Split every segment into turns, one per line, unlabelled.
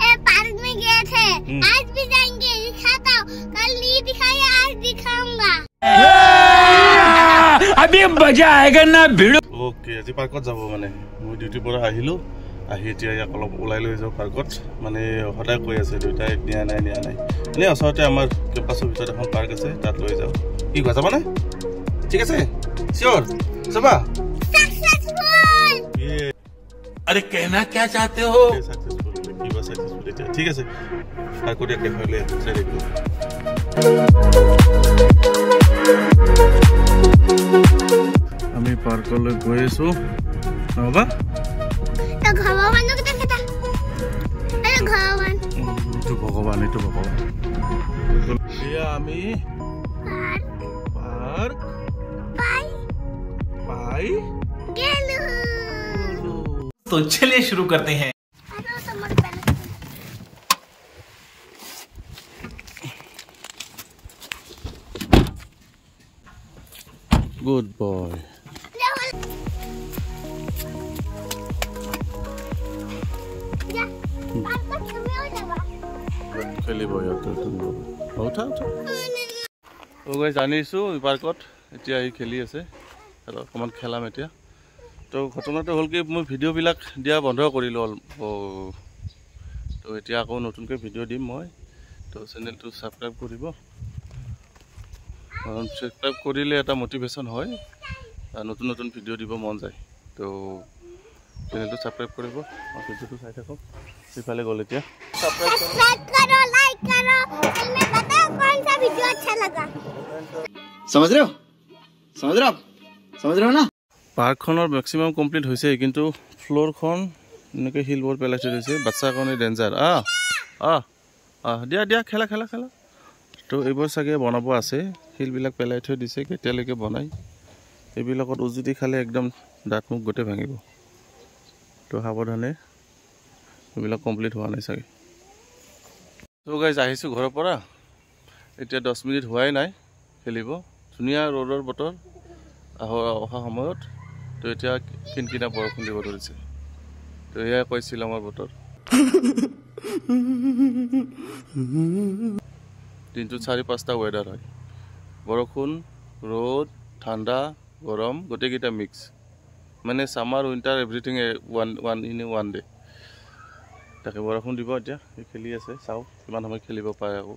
Park में गए थे, आज भी जाएंगे, दिखाता हूँ, कल नहीं दिखाया आज दिखाऊंगा।
अभी मजा आएगा ना भिड़ो।
ओके আজি পাৰ্কত যাব মানে মই ডিউটিৰ পৰা আহিলো আহি এতিয়া ইয়াক অলপ ওলাই লৈ যাওঁ পাৰ্কত মানে সদায় কৈ আছে দুইটাই নিয়া নাই এনে ওচৰতে আমাৰ কেম্পাছৰ ভিতৰত এখন পাৰ্ক আছে তাত লৈ যাওঁ কি কোৱা যাবা না ঠিক আছে শিওর যাবা
सक्सेसफुल
अरे कहना क्या चाहते हो?
सक्सेसफुल কি বা सक्सेसफुल ঠিক আছে পাৰ্কত দেখাইলে চাই দেখো আমি পাৰ্কলৈ গৈ আছো হবা
तो भगवान को देखता अरे भगवान
तो भगवान ये আমি पार्क पाई
गेलू
तो चलिए शुरू करते हैं।
गुड बॉय খেলিব উঠা জানিছোঁ পাৰ্কত এতিয়া আহি খেলি আছে অকণমান খেলাম এতিয়া তো ঘটনাটো হ'ল কি মই ভিডিঅ'বিলাক দিয়া বন্ধ কৰিলোঁ তো এতিয়া আকৌ নতুনকৈ ভিডিঅ' দিম মই তো চেনেলটো ছাবস্ক্ৰাইব কৰিব কাৰণ ছাবস্ক্ৰাইব কৰিলে এটা মটিভেশ্যন হয় নতুন নতুন ভিডিঅ' দিব মন যায় তো চেনেলটো ছাবস্ক্ৰাইব কৰিব আৰু ভিডিঅ'টো চাই থাকক সিফালে গ'ল এতিয়া
सब्सक्राइब करो लाइक करो मैं बताओ कौन सा वीडियो अच्छा लगा
समझ रहे हो ना
পাৰ্কখনৰ মেক্সিমাম কমপ্লিট হৈছে কিন্তু ফ্ল'ৰখন এনেকৈ শিলবোৰ পেলাই থৈ দিছে বাচ্চাৰ কাৰণে ডেঞ্জাৰ দিয়া খেলা তো এইবোৰ চাগে বনাব আছে শিলবিলাক পেলাই থৈ দিছে কেতিয়ালৈকে বনাই এইবিলাকত উজুতি খালে একদম দাঁত মুখ গোটেই ভাঙিব তো সাৱধানে এইবিলাক কমপ্লিট হোৱা নাই চাগে তো গাইজ আহিছোঁ ঘৰৰ পৰা এতিয়া 10 মিনিট হোৱাই নাই খেলিব ধুনীয়া ৰ'দৰ বতৰ অহা সময়ত তো এতিয়া কিনকিনা বৰষুণ দিব ধৰিছে তো এয়াই কৈছিল আমাৰ বতৰ দিনটোত 4-5টা ৱেডাৰ হয় বৰষুণ ৰ'দ ঠাণ্ডা গৰম গোটেইকেইটা মিক্স মানে summer winter everything one day তাকে বৰষুণ দিব এতিয়া খেলি আছে চাওঁ কিমান সময় খেলিব পাৰে আকৌ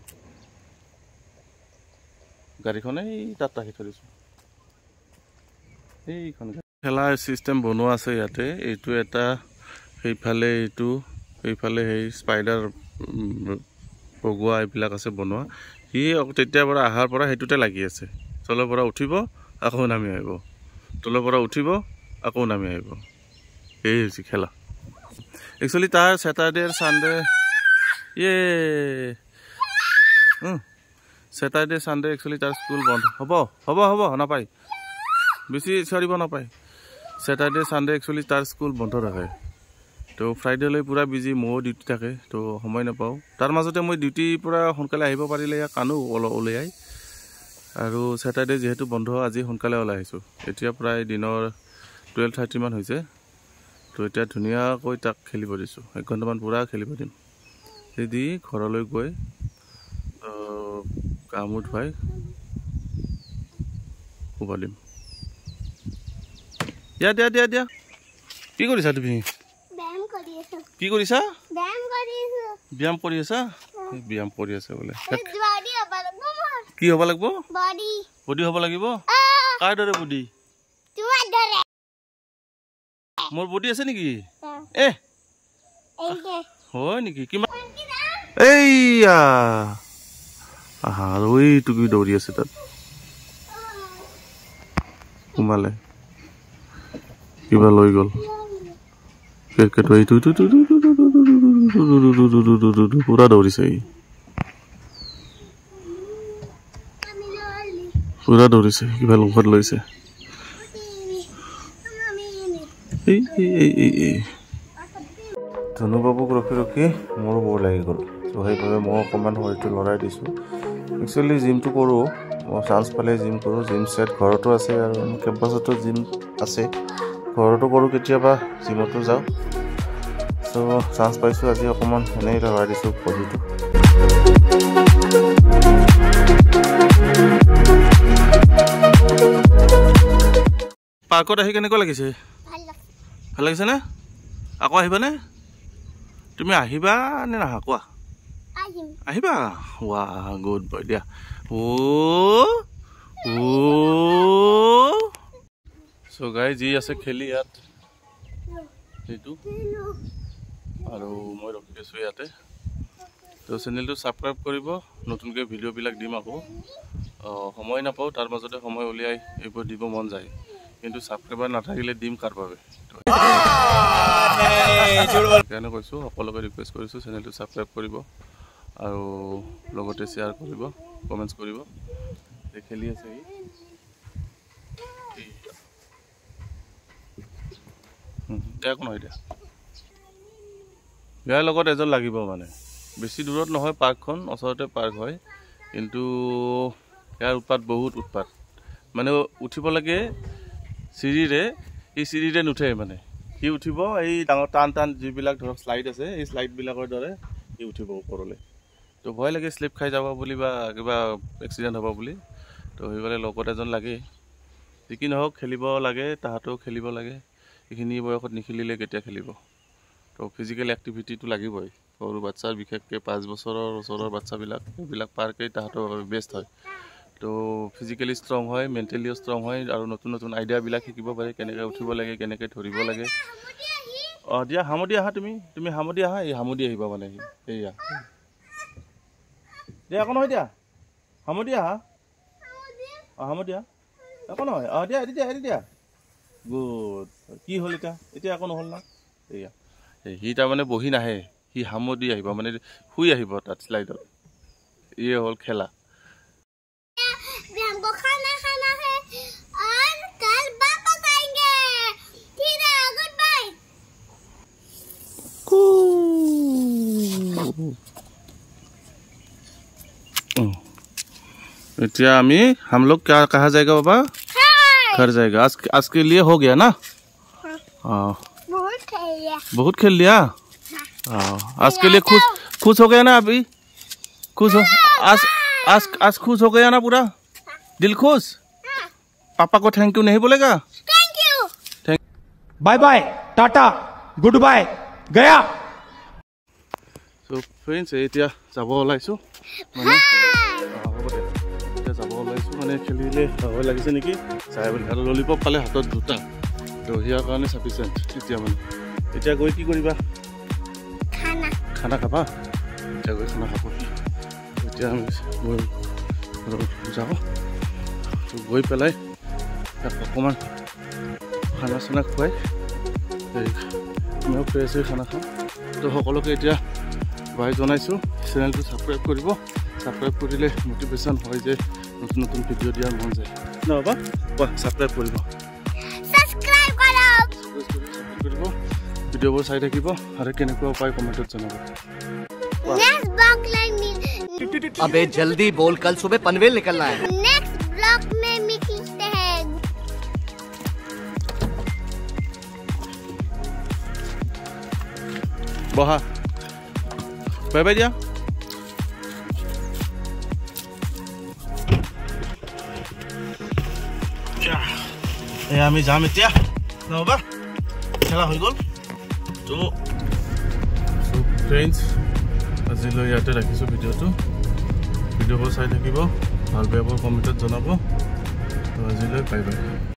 গাড়ীখন এই তাত ৰাখি থৈ দিছোঁ এইখন খেলা চিষ্টেম বনোৱা আছে ইয়াতে এইটো এটা সেইফালে সেই স্পাইডাৰ বগোৱা এইবিলাক আছে বনোৱা সি তেতিয়াৰ পৰা অহাৰ পৰা সেইটোতে লাগি আছে তলৰ পৰা উঠিব আকৌ নামি আহিব তলৰ পৰা উঠিব আকৌ নামি আহিব এই হৈছে খেলা একচুৱেলি তাৰ Saturday Sunday Saturday Sunday actually তাৰ স্কুল বন্ধ হ'ব নাপায় বেছি চৰিব নাপায় ছেটাৰডে ছানডে একচুৱেলি তাৰ স্কুল বন্ধ থাকে তো ফ্ৰাইডেলৈ পূৰা বিজি ময়ো ডিউটি থাকে তো সময় নাপাওঁ তাৰ মাজতে মই ডিউটিৰ পৰা সোনকালে আহিব পাৰিলে ইয়াক আনো উলিয়াই আৰু ছেটাৰডে যিহেতু বন্ধ আজি সোনকালে ওলাই আহিছোঁ এতিয়া প্ৰায় দিনৰ 12:30 মান হৈছে তো এতিয়া ধুনীয়াকৈ তাক খেলিব দিছোঁ 1 ঘণ্টামান পূৰা খেলিব দিম যদি ঘৰলৈ গৈ কাম উঠাই শুব দিম দিয়া কি কৰিছা তুমি কি কৰিছা ব্যায়াম কৰি আছা ব্যায়াম কৰি আছে বোলে কি হ'ব লাগিব বডি হ'ব লাগিব কাৰ দৰে বডি মোৰ বডি আছে নেকি হয় নেকি কিমান এইয়া আৰু এইটো কি দৌৰি আছে তাত সোমালে কিবা লৈ গ'ল পুৰা দৌৰিছে কিবা লোভত লৈছে ধনুবাবুক ৰখি মোৰো বৰ লাগি গ'ল তো সেইবাবে মই অকণমান শৰীৰটো লৰাই দিছোঁ একচুৱেলি জিমটো কৰোঁ মই চান্স পালে জিম কৰোঁ জিম ছেট ঘৰতো আছে আৰু কেম্পাছতো জিম আছে ঘৰতো কৰোঁ কেতিয়াবা জিমতো যাওঁ তো চান্স পাইছোঁ আজি অকণমান এনেই লগাই দিছোঁ পঢ়িটো। পাৰ্কত আহি কেনেকুৱা লাগিছে? ভাল লাগিছে নে? আকৌ আহিবানে? তুমি আহিবা নে নাহা কোৱা? আহিবা। ৱা গুড বয় দিয়া। চ' গাই যি আছে খেলি ইয়াত সেইটো আৰু মই ৰখি আছোঁ ইয়াতে। তো চেনেলটো ছাবস্ক্ৰাইব কৰিব, নতুনকৈ ভিডিঅ'বিলাক দিম আকৌ। সময় নাপাওঁ, তাৰ মাজতে সময় উলিয়াই এইবোৰ দিব মন যায়, কিন্তু ছাবস্ক্ৰাইবাৰ নাথাকিলে দিম কাৰ বাবে? সেইকাৰণে কৈছোঁ, সকলোকে ৰিকুৱেষ্ট কৰিছোঁ চেনেলটো ছাবস্ক্ৰাইব কৰিব আৰু লগতে শ্বেয়াৰ কৰিব, কমেণ্টছ কৰিব। খেলি আছে একো নহয় এতিয়া। ইয়াৰ লগত এজন লাগিব মানে, বেছি দূৰত নহয় পাৰ্কখন, ওচৰতে পাৰ্ক হয়, কিন্তু ইয়াৰ উৎপাত বহুত উৎপাত। মানে উঠিব লাগে চিৰিৰে, এই চিৰিৰে নুঠে মানে। সি উঠিব এই ডাঙৰ টান টান যিবিলাক ধৰক শ্লাইড আছে, এই শ্লাইডবিলাকৰ দৰে সি উঠিব ওপৰলৈ। তো ভয় লাগে শ্লিপ খাই যাব বুলি বা কিবা এক্সিডেণ্ট হ'ব বুলি। তো সেইফালে লগত এজন লাগেই। যি কি নহওক খেলিব লাগে, তাহাঁতেও খেলিব লাগে। এইখিনি বয়সত নিখেলিলে কেতিয়া খেলিব? তো ফিজিকেল এক্টিভিটিটো লাগিবই। সৰু বাচ্ছাৰ বিশেষকৈ 5 বছৰৰ ওচৰৰ বাচ্ছাবিলাক, সেইবিলাক পাৰ্কেই তাহাঁতৰ বেষ্ট হয়। তো ফিজিকেলি ষ্ট্ৰং হয়, মেণ্টেলিও ষ্ট্ৰং হয় আৰু নতুন নতুন আইডিয়াবিলাক শিকিব পাৰে, কেনেকৈ উঠিব লাগে, কেনেকৈ ধৰিব লাগে। দিয়া হামদি আহা, তুমি হামদি আহা, এই হামদি আহিবা মানে এইয়া দিয়া একো নহয় দিয়া, হামদি আহা, হামদি আহা একো নহয়। দিয়া এৰি দিয়া। গুড। কি হ'ল এতিয়া একো নহ'ল না? এয়া সি তাৰমানে বহি নাহে, সি হামদি আহিব মানে শুই আহিব তাত শ্লাইডত। ইয়ে হ'ল খেলা। এতিয়া हम लोग क्या कहा जाएगा बाबा? घर जाएगा। आज के लिए हो गया ना? बहुत खेल लिया। आज के लिए खुश हो गया ना? अभी खुश हो? आज खुश हो गया ना पूरा? दिल खुश? पापा को थैंक यू नहीं बोलेगा? Thank
bye bye, tata, goodbye, गया।
So friends, এতিয়া যাব ওলাইছো মানে যাব ওলাইছো মানে খেলিলে ভয় লাগিছে নেকি চাই বুলি। আৰু ললিপপ পালে হাতত দুটা, তো ইয়াৰ কাৰণে চাফিচিয়েণ্ট। এতিয়া মানে এতিয়া গৈ কি কৰিবা? খানা খাবা? এতিয়া গৈ খানা খাব। এতিয়া আমি যাওঁ, গৈ পেলাই অকণমান খানা চানা খুৱাই আমিও ফ্ৰেছ হৈ খানা খাওঁ। তো সকলোকে এতিয়া বাই জনাইছোঁ, চেনেলটো ছাবস্ক্ৰাইব কৰিব। ছাবস্ক্ৰাইব কৰিলে মটিভেশ্যন হয় যে নতুন নতুন ভিডিঅ' দিয়াৰ মন যায় ন বাবা? কোৱা ছাবস্ক্ৰাইব কৰিব, কৰিব, ভিডিঅ'বোৰ চাই থাকিব আৰু কেনেকুৱা পায় কমেণ্টত জনাব।
अबे जल्दी बोल, कल सुबह पनवेल निकलना है।
नेक्स्ट ब्लॉग में मिलते हैं।
বহা, বাই বাই দিয়া। আমি যাম এতিয়া নহবা, খেলা হৈ গ'ল। তো ফ্ৰেণ্ডছ, আজিলৈ ইয়াতে ৰাখিছোঁ ভিডিঅ'বোৰ চাই থাকিব, ভাল বেয়াবোৰ কমেণ্টত জনাব। তো আজিলৈ বাই বাই।